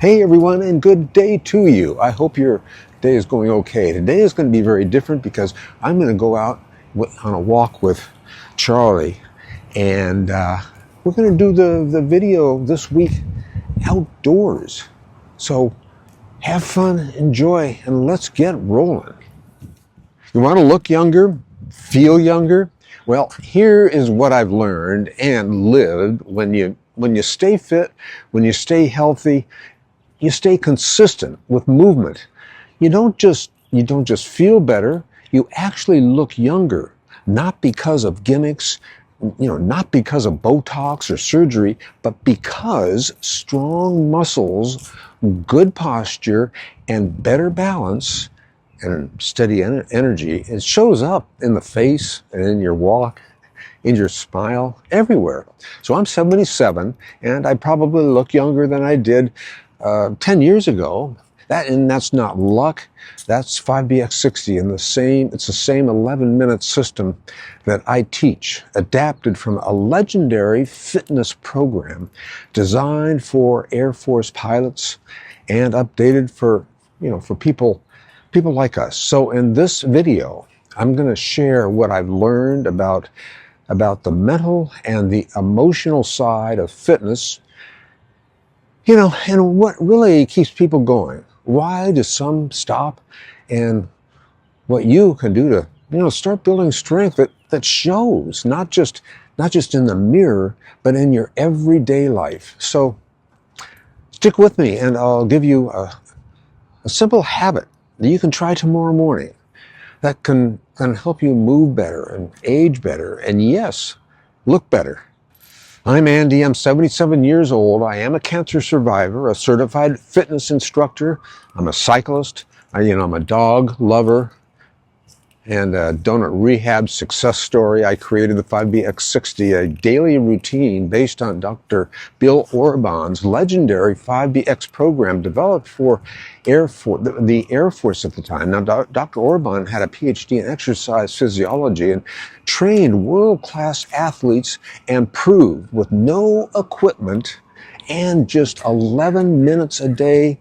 Hey everyone, and good day to you. I hope your day is going okay. Today is going to be very different because I'm going to go out on a walk with Charlie, and we're going to do the video this week outdoors. So have fun, enjoy, and let's get rolling. You want to look younger, feel younger? Well, here is what I've learned and lived. When you stay fit, when you stay healthy, you stay consistent with movement. You don't just feel better, you actually look younger, not because of gimmicks, not because of Botox or surgery, but because strong muscles, good posture, and better balance and steady energy, it shows up in the face and in your walk, in your smile, everywhere. So I'm 77, and I probably look younger than I did 10 years ago. That's not luck. That's 5BX60 and it's the same 11-minute system that I teach, adapted from a legendary fitness program designed for Air Force pilots and updated for people like us. So in this video, I'm going to share what I've learned about the mental and the emotional side of fitness, and what really keeps people going. Why do some stop, and what you can do to, start building strength that shows, not just in the mirror, but in your everyday life. So stick with me, and I'll give you a simple habit that you can try tomorrow morning that can help you move better and age better, and yes, look better. I'm Andy, I'm 77 years old, I am a cancer survivor, a certified fitness instructor, I'm a cyclist, I'm a dog lover, and a donut rehab success story. I created the 5BX60, a daily routine based on Dr. Bill Orban's legendary 5BX program developed for the Air Force at the time. Now, Dr. Orban had a PhD in exercise physiology and trained world-class athletes, and proved with no equipment and just 11 minutes a day,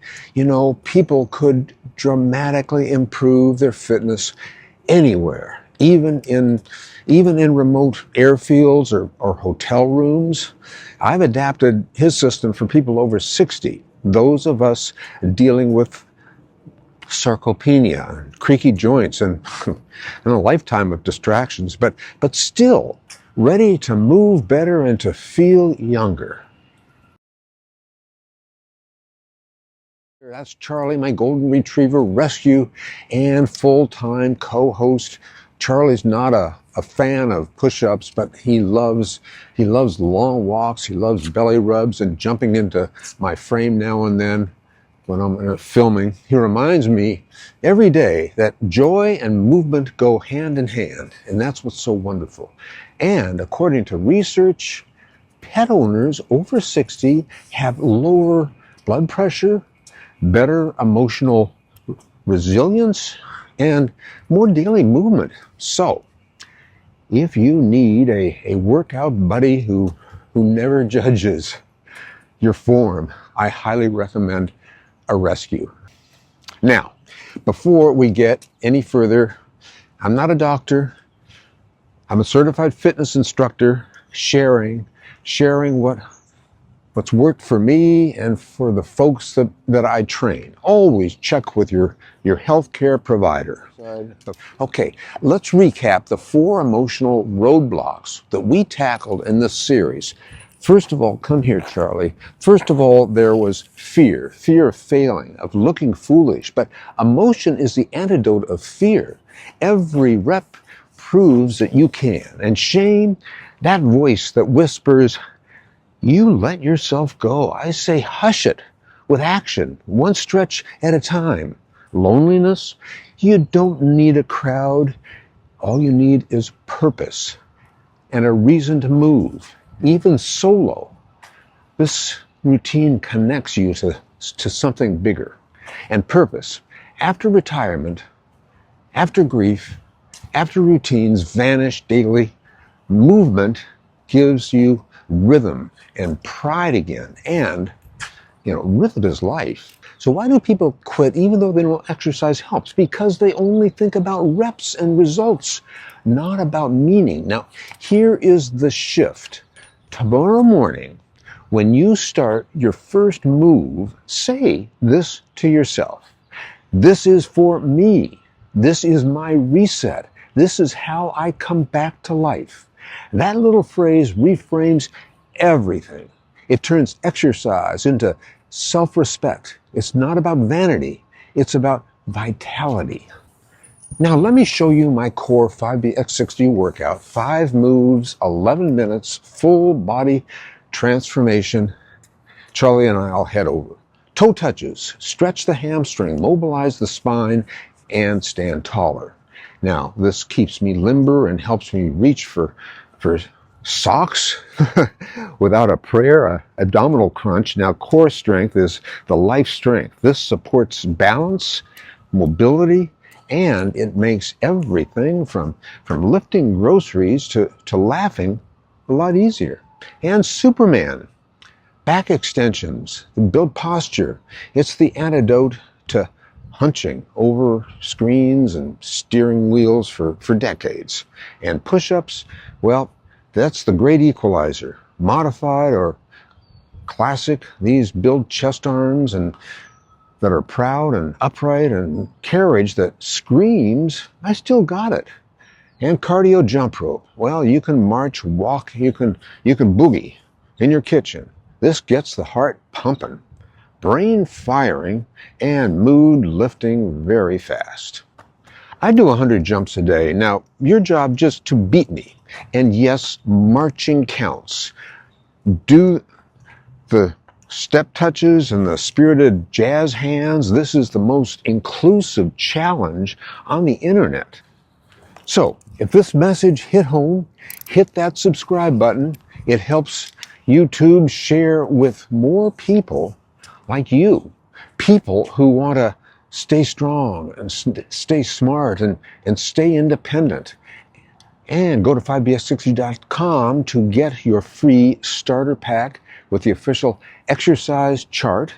people could dramatically improve their fitness anywhere, even in remote airfields or hotel rooms. I've adapted his system for people over 60, those of us dealing with sarcopenia, creaky joints, and a lifetime of distractions, but still ready to move better and to feel younger. That's Charlie, my golden retriever rescue and full-time co-host. Charlie's not a fan of push-ups, but he loves long walks, he loves belly rubs and jumping into my frame now and then when I'm filming. He reminds me every day that joy and movement go hand in hand, and that's what's so wonderful. And according to research, pet owners over 60 have lower blood pressure, better emotional resilience, and more daily movement. So, if you need a workout buddy who never judges your form, I highly recommend a rescue. Now, before we get any further, I'm not a doctor. I'm a certified fitness instructor, sharing what's worked for me and for the folks that I train. Always check with your healthcare provider. Okay, let's recap the 4 emotional roadblocks that we tackled in this series. First of all, come here, Charlie. First of all, there was fear of failing, of looking foolish. But emotion is the antidote of fear. Every rep proves that you can. And shame, that voice that whispers, you let yourself go. I say hush it with action, one stretch at a time. Loneliness, you don't need a crowd. All you need is purpose and a reason to move, even solo. This routine connects you to something bigger. And purpose, after retirement, after grief, after routines vanish daily, movement gives you rhythm and pride again, and rhythm is life. So why do people quit even though they know exercise helps? Because they only think about reps and results, not about meaning. Now, here is the shift. Tomorrow morning, when you start your first move, say this to yourself. This is for me. This is my reset. This is how I come back to life. That little phrase reframes everything. It turns exercise into self-respect. It's not about vanity. It's about vitality. Now let me show you my core 5BX60 workout. 5 moves, 11 minutes, full body transformation. Charlie and I'll head over. Toe touches, stretch the hamstring, mobilize the spine, and stand taller. Now, this keeps me limber and helps me reach for socks without a prayer, abdominal crunch. Now, core strength is the life strength. This supports balance, mobility, and it makes everything from lifting groceries to laughing a lot easier. And Superman, back extensions, build posture. It's the antidote to hunching over screens and steering wheels for decades. And push-ups, well, that's the great equalizer. Modified or classic, these build chest arms and that are proud and upright and carriage that screams, I still got it. And cardio jump rope. Well, you can march, walk, you can boogie in your kitchen. This gets the heart pumping, brain firing, and mood lifting very fast. I do 100 jumps a day. Now, your job just to beat me. And yes, marching counts. Do the step touches and the spirited jazz hands. This is the most inclusive challenge on the internet. So, if this message hit home, hit that subscribe button. It helps YouTube share with more people like you. People who want to stay strong and stay smart and stay independent. And go to 5bx60.com to get your free starter pack with the official exercise chart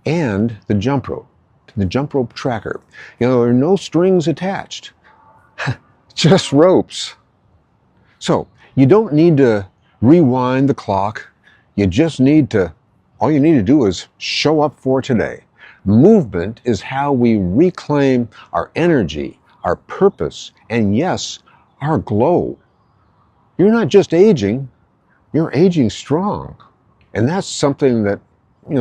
and the jump rope tracker. There are no strings attached, just ropes. So you don't need to rewind the clock. All you need to do is show up for today. Movement is how we reclaim our energy, our purpose, and yes, our glow. You're not just aging, you're aging strong. And that's something that,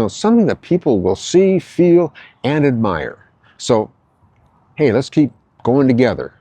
something that people will see, feel, and admire. So, hey, let's keep going together.